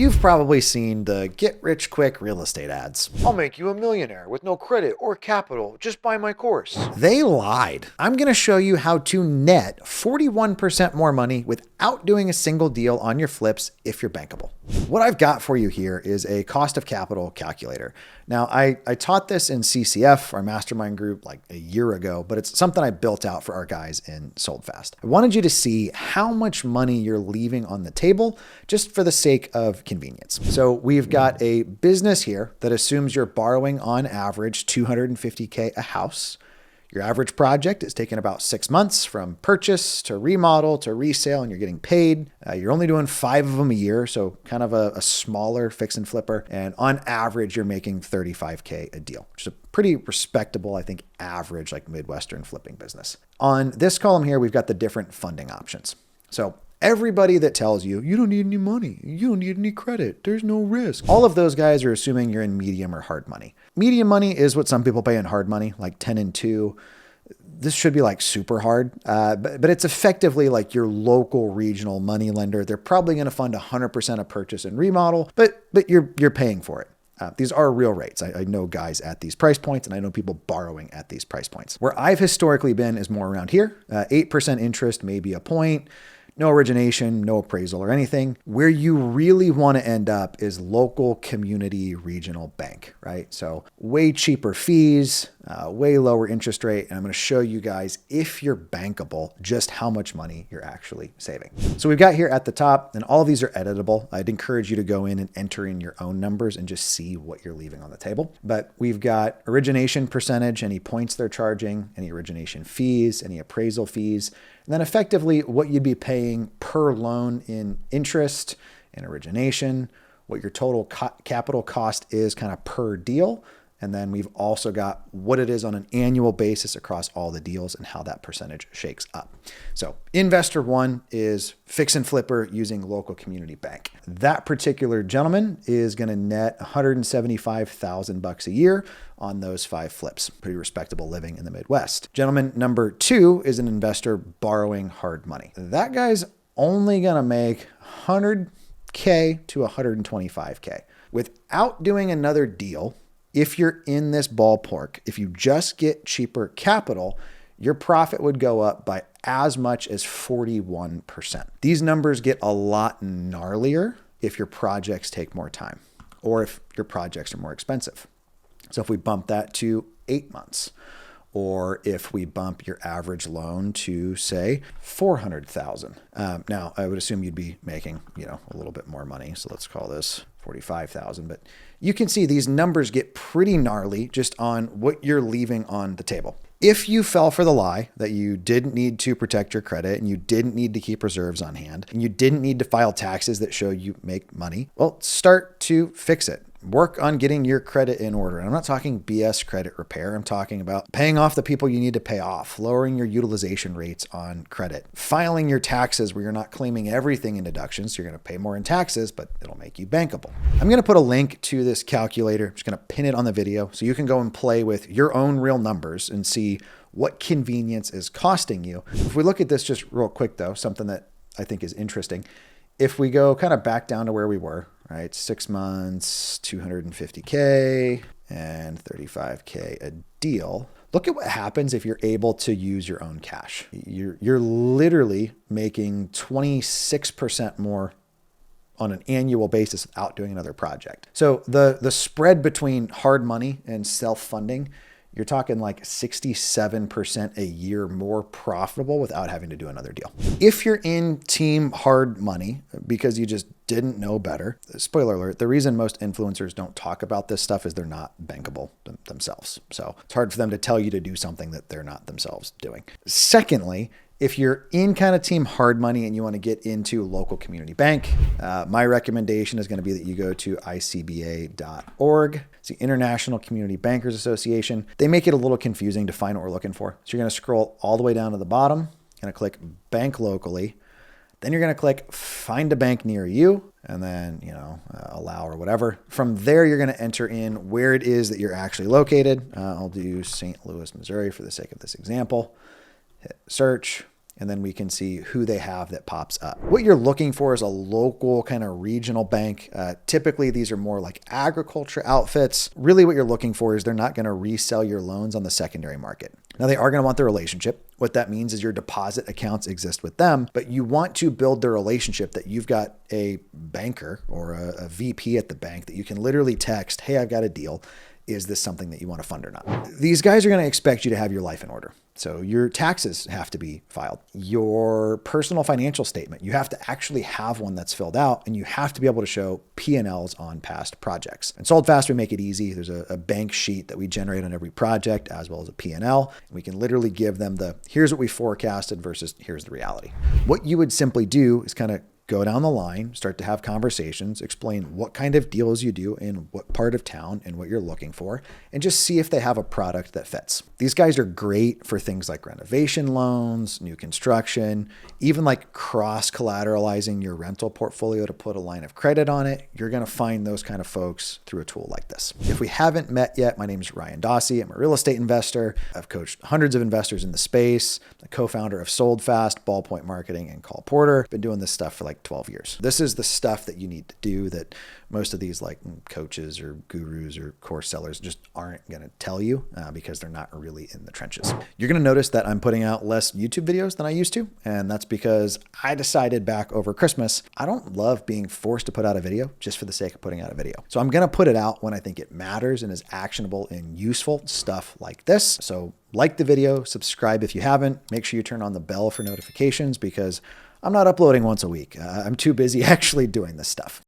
You've probably seen the get-rich-quick real estate ads. I'll make you a millionaire with no credit or capital. Just buy my course. They lied. I'm going to show you how to net 41% more money without doing a single deal on your flips if you're bankable. What I've got for you here is a cost of capital calculator. Now, I taught this in CCF, our mastermind group, like a year ago, but it's something I built out for our guys in Sold Fast. I wanted you to see how much money you're leaving on the table just for the sake of convenience. So we've got a business here that assumes you're borrowing on average $250K a house. Your average project is taking about 6 months from purchase to remodel to resale, and you're getting paid. You're only doing 5 of them a year, so kind of a smaller fix and flipper. And on average, you're making $35K a deal, which is a pretty respectable, I think, average like Midwestern flipping business. On this column here, we've got the different funding options. So everybody that tells you, you don't need any money, you don't need any credit, there's no risk. All of those guys are assuming you're in medium or hard money. Medium money is what some people pay in hard money, like 10 and 2. This should be like super hard, but it's effectively like your local regional money lender. They're probably going to fund 100% of purchase and remodel, but you're paying for it. These are real rates. I know guys at these price points, and I know people borrowing at these price points. Where I've historically been is more around here, 8% interest, maybe a point. No origination, no appraisal or anything. Where you really want to end up is local community regional bank, right? So way cheaper fees, way lower interest rate. And I'm going to show you guys, if you're bankable, just how much money you're actually saving. So we've got here at the top, and all of these are editable. I'd encourage you to go in and enter in your own numbers and just see what you're leaving on the table. But we've got origination percentage, any points they're charging, any origination fees, any appraisal fees, and then effectively what you'd be paying per loan in interest and origination, what your total capital cost is kind of per deal. And then we've also got what it is on an annual basis across all the deals and how that percentage shakes up. So investor one is fix and flipper using local community bank. That particular gentleman is going to net $175,000 a year on those 5 flips. Pretty respectable living in the Midwest. Gentleman number 2 is an investor borrowing hard money. That guy's only going to make $100K to $125K without doing another deal. If you're in this ballpark, if you just get cheaper capital, your profit would go up by as much as 41%. These numbers get a lot gnarlier if your projects take more time or if your projects are more expensive. So if we bump that to 8 months, or if we bump your average loan to, say, $400,000. Now, I would assume you'd be making, a little bit more money. So let's call this $45,000. But you can see these numbers get pretty gnarly just on what you're leaving on the table. If you fell for the lie that you didn't need to protect your credit and you didn't need to keep reserves on hand and you didn't need to file taxes that show you make money, well, start to fix it. Work on getting your credit in order. And I'm not talking BS credit repair. I'm talking about paying off the people you need to pay off, lowering your utilization rates on credit, filing your taxes where you're not claiming everything in deductions. So you're going to pay more in taxes, but it'll make you bankable. I'm going to put a link to this calculator. I'm just going to pin it on the video so you can go and play with your own real numbers and see what convenience is costing you. If we look at this just real quick though, something that I think is interesting. If we go kind of back down to where we were, right? 6 months, $250K and $35K a deal. Look at what happens if you're able to use your own cash. You're literally making 26% more on an annual basis without doing another project. So the spread between hard money and self-funding, you're talking like 67% a year more profitable without having to do another deal. If you're in team hard money because you just didn't know better, spoiler alert, the reason most influencers don't talk about this stuff is they're not bankable themselves. So it's hard for them to tell you to do something that they're not themselves doing. Secondly, if you're in kind of team hard money and you want to get into local community bank, my recommendation is going to be that you go to icba.org. It's the International Community Bankers Association. They make it a little confusing to find what we're looking for. So you're going to scroll all the way down to the bottom, going to click bank locally. Then you're going to click find a bank near you and then, allow or whatever. From there, you're going to enter in where it is that you're actually located. I'll do St. Louis, Missouri for the sake of this example. Hit search. and then we can see who they have that pops up. What you're looking for is a local kind of regional bank. Typically, these are more like agriculture outfits. Really what you're looking for is they're not going to resell your loans on the secondary market. Now, they are going to want the relationship. What that means is your deposit accounts exist with them, but you want to build the relationship that you've got a banker or a VP at the bank that you can literally text, hey, I've got a deal. Is this something that you want to fund or not? These guys are going to expect you to have your life in order. So your taxes have to be filed. Your personal financial statement, you have to actually have one that's filled out, and you have to be able to show P&Ls on past projects. And Sold Fast, we make it easy. There's a bank sheet that we generate on every project, as well as a P&L. And we can literally give them the, here's what we forecasted versus here's the reality. What you would simply do is kind of go down the line, start to have conversations, explain what kind of deals you do in what part of town and what you're looking for, and just see if they have a product that fits. These guys are great for things like renovation loans, new construction, even like cross-collateralizing your rental portfolio to put a line of credit on it. You're going to find those kind of folks through a tool like this. If we haven't met yet, my name is Ryan Dossey. I'm a real estate investor. I've coached hundreds of investors in the space, the co-founder of Sold Fast, Ballpoint Marketing, and Call Porter. Been doing this stuff for like 12 years. This is the stuff that you need to do that most of these like coaches or gurus or course sellers just aren't going to tell you because they're not really in the trenches. You're going to notice that I'm putting out less YouTube videos than I used to. And that's because I decided back over Christmas, I don't love being forced to put out a video just for the sake of putting out a video. So I'm going to put it out when I think it matters and is actionable and useful, stuff like this. So like the video, subscribe if you haven't, make sure you turn on the bell for notifications because I'm not uploading once a week. I'm too busy actually doing this stuff.